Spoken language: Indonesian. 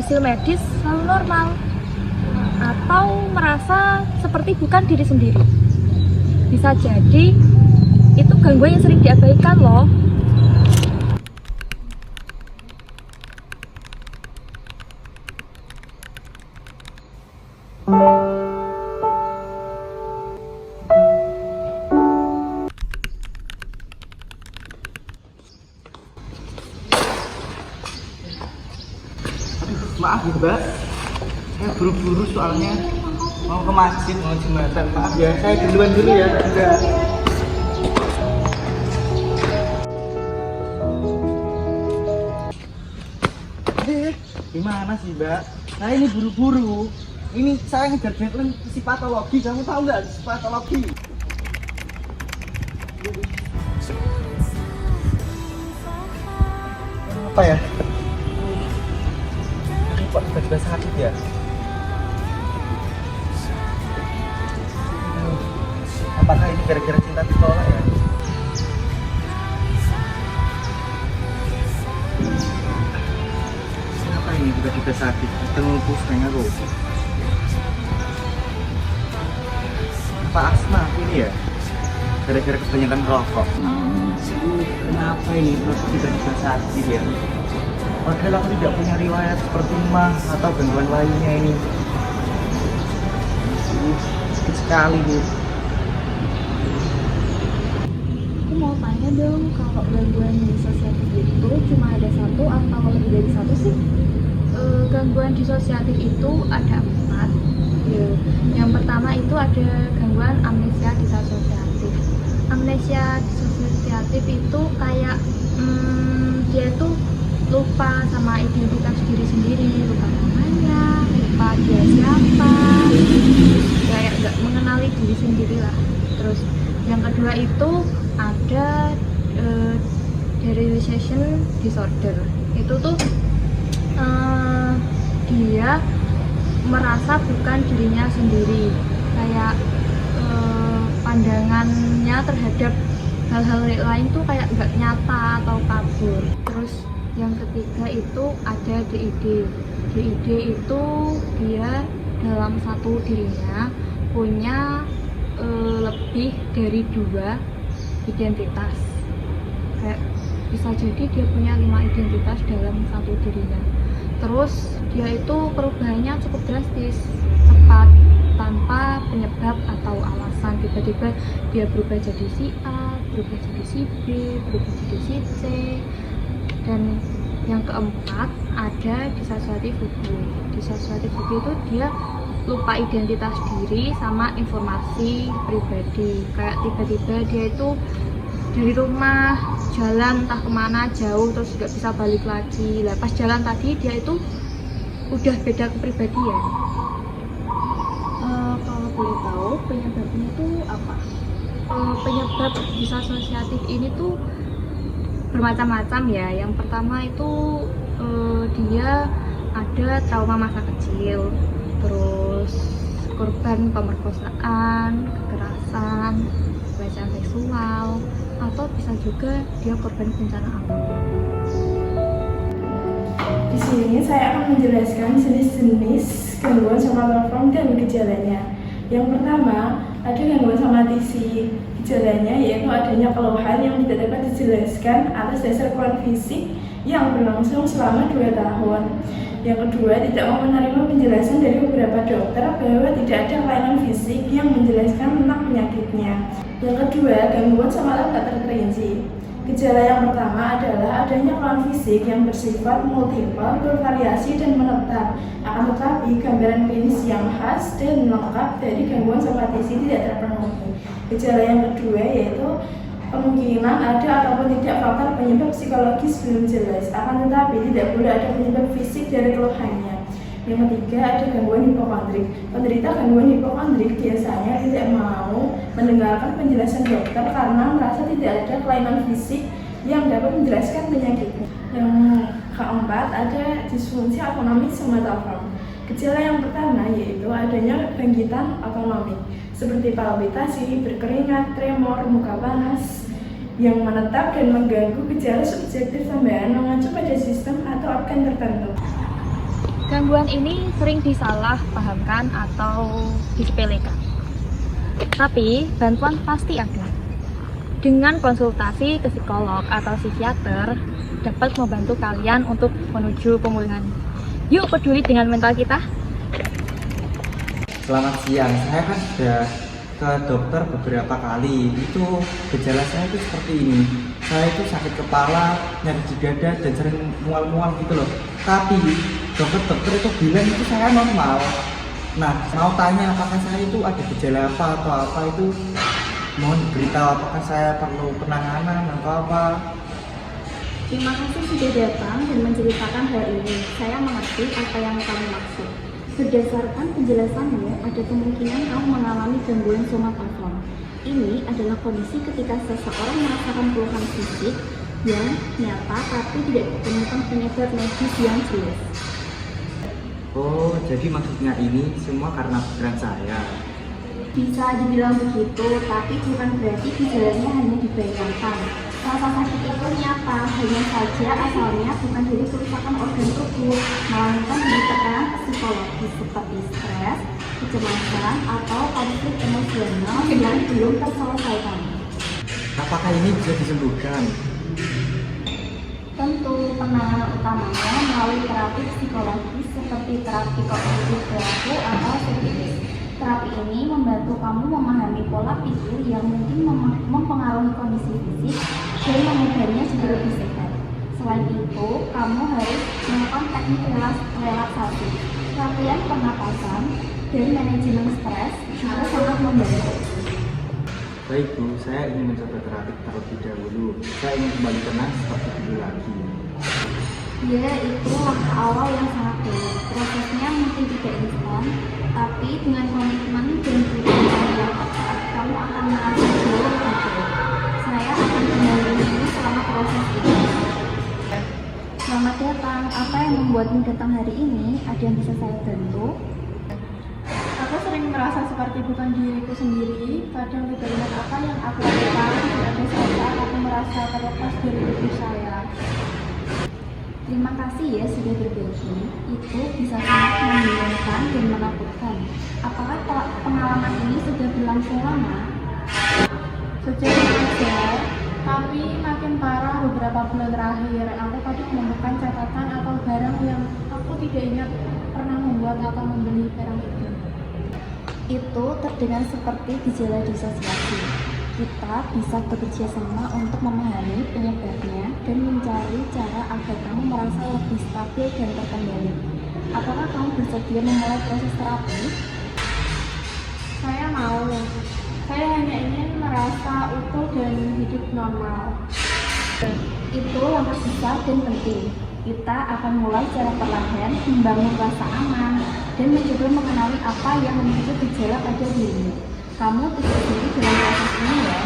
hasil medis selalu normal, atau merasa seperti bukan diri sendiri. Bisa jadi itu gangguan yang sering diabaikan loh. Maaf ya Mbak, saya buru-buru soalnya mau ke masjid, mau jumatan. Maaf ya, saya duluan dulu ya. Enggak. Gimana sih Mbak? Nah ini buru-buru. Ini saya ngejar deadline psikologi. Kamu tahu nggak psikologi? Apa ya? Kok tiba-tiba sakit ya? Apakah ini gara-gara cinta ditolak ya? Kenapa ini tiba-tiba sakit? Ketemu pusing aku. Apa asma ini ya? Gara-gara kebanyakan rokok. Kenapa ini terus tiba-tiba sakit ya? Padahal aku tidak punya riwayat seperti mah atau gangguan lainnya ini. Sakit sekali Bu. Aku mau tanya dong, kalau gangguan disosiatif itu cuma ada satu atau lebih dari satu sih? Gangguan disosiatif itu ada 4 ya. Yang pertama itu ada gangguan amnesia disosiatif. Amnesia disosiatif itu kayak dia tuh lupa sama identitas diri sendiri, lupa namanya, lupa dia siapa, kayak nggak mengenali diri sendiri lah. Terus yang kedua itu ada derealization disorder. Itu tuh dia merasa bukan dirinya sendiri, kayak pandangannya terhadap hal-hal lain tuh kayak nggak nyata atau kabur. Terus yang ketiga itu ada DID. DID itu dia dalam satu dirinya punya lebih dari 2 identitas. Kayak bisa jadi dia punya 5 identitas dalam satu dirinya. Terus dia itu perubahannya cukup drastis, cepat, tanpa penyebab atau alasan. Tiba-tiba dia berubah jadi si A, berubah jadi si B, berubah jadi si C. Dan yang keempat ada disosiatif fugue. Disosiatif fugue itu dia lupa identitas diri sama informasi pribadi. Kayak tiba-tiba dia itu dari rumah jalan entah kemana jauh terus nggak bisa balik lagi. Lah pas jalan tadi dia itu udah beda kepribadian. Kalau boleh tahu penyebabnya itu apa? Penyebab disosiatif ini tuh bermacam-macam ya. Yang pertama itu dia ada trauma masa kecil, terus korban pemerkosaan, kekerasan, pelecehan seksual, atau bisa juga dia korban bencana alam. Di sini saya akan menjelaskan jenis-jenis gangguan somatoform dan gejalanya. Yang pertama, ada gangguan somatisi. Gejalanya yaitu adanya keluhan yang tidak dapat dijelaskan atas dasar keluhan fisik yang berlangsung selama 2 tahun. Yang kedua, tidak mau menerima penjelasan dari beberapa dokter bahwa tidak ada kelainan fisik yang menjelaskan tentang penyakitnya. Yang kedua, gangguan somato tak terperinci. Gejala yang pertama adalah adanya keluhan fisik yang bersifat multiple, bervariasi dan menetap. Akan tetapi, gambaran klinis yang khas dan lengkap dari gangguan somatisi tidak terpenuhi. Gejala yang kedua yaitu kemungkinan ada ataupun tidak faktor penyebab psikologis belum jelas. Akan tetapi, tidak boleh ada penyebab fisik dari keluhannya. Yang ketiga, ada gangguan hipokondrik. Penderita gangguan hipokondrik biasanya tidak mau mendengarkan penjelasan dokter karena merasa tidak ada kelainan fisik yang dapat menjelaskan penyakitnya. Yang keempat, ada disfungsi autonomik somatoform. Gejala yang pertama yaitu adanya bangkitan autonomik seperti palpitasi, berkeringat, tremor, muka panas yang menetap dan mengganggu. Gejala subjektif tambahan mengacu pada sistem atau organ tertentu. Gangguan ini sering disalahpahamkan atau disepelekan. Tapi bantuan pasti ada. Dengan konsultasi ke psikolog atau psikiater dapat membantu kalian untuk menuju pemulihan. Yuk peduli dengan mental kita. Selamat siang, saya kan sudah ke dokter beberapa kali. Itu gejala saya itu seperti ini. Saya itu sakit kepala, nyeri di dada, dan sering mual-mual gitu loh. Tapi dokter itu bilang itu saya normal. Nah, mau tanya apakah saya itu ada gejala apa atau apa itu, mohon beritahu apakah saya perlu penanganan atau apa. Terima kasih sudah datang dan menceritakan hal ini. Saya mengerti apa yang kamu maksud. Berdasarkan penjelasannya, ada kemungkinan kamu mengalami gangguan somatoform. Ini adalah kondisi ketika seseorang merasakan keluhan fisik yang nyata tapi tidak ditemukan penyebab medis yang jelas. Oh, jadi maksudnya ini semua karena pikiran saya. Bisa dibilang begitu, tapi bukan berarti gejalanya hanya dibayangkan. Rasa sakit itu nyata, hanya saja asalnya bukan dari kerusakan organ tubuh, melainkan dari tekanan psikologis seperti stres, kecemasan, atau konflik emosional yang belum terselesaikan. Apakah ini bisa disembuhkan? Tentu penanganan utamanya melalui terapi psikologis seperti terapi kognitif terapi atau CBT. Terapi ini membantu kamu memahami pola pikir yang mungkin mempengaruhi kondisi fisik dan mengubahnya jadi lebih sehat. Selain itu, kamu harus melakukan teknik relaksasi, latihan pernapasan, dan manajemen stres juga sangat membantu. Baik Bu, saya ingin mencoba terapi terlebih dahulu. Saya ingin kembali tenang seperti dulu lagi. Ya, itu langkah awal yang sangat baik. Prosesnya mungkin tidak instan, tapi dengan komitmen dan perjuangan yang tepat, kamu akan merasa jauh lebih baik. Saya akan mendampingimu selama proses ini. Selamat datang. Apa yang membuatmu datang hari ini? Ada yang bisa saya bantu? Aku sering merasa seperti bukan diriku sendiri. Kadang tidak ingat apa yang aku lakukan. Ada saat aku merasa terlepas dari diri saya. Terima kasih ya sudah berbagi. Itu bisa sangat membingungkan dan menakutkan. Apakah pengalaman ini sudah berlangsung lama? Sejak belajar, tapi makin parah beberapa bulan terakhir. Aku kadang menemukan catatan atau barang yang aku tidak ingat pernah membuat atau membeli barang itu. Itu terdengar seperti gejala disosiasi. Kita bisa bekerja sama untuk memahami penyebabnya dan mencari cara agar kamu merasa lebih stabil dan terkendali. Apakah kamu bersedia memulai proses terapi? Saya mau. Saya hanya ingin merasa utuh dan hidup normal. Itu langkah besar dan penting. Kita akan mulai secara perlahan membangun rasa aman dan mencoba mengenali apa yang memicu gejala pada dirimu. Kamu tidak sendiri dalam proses ini ya.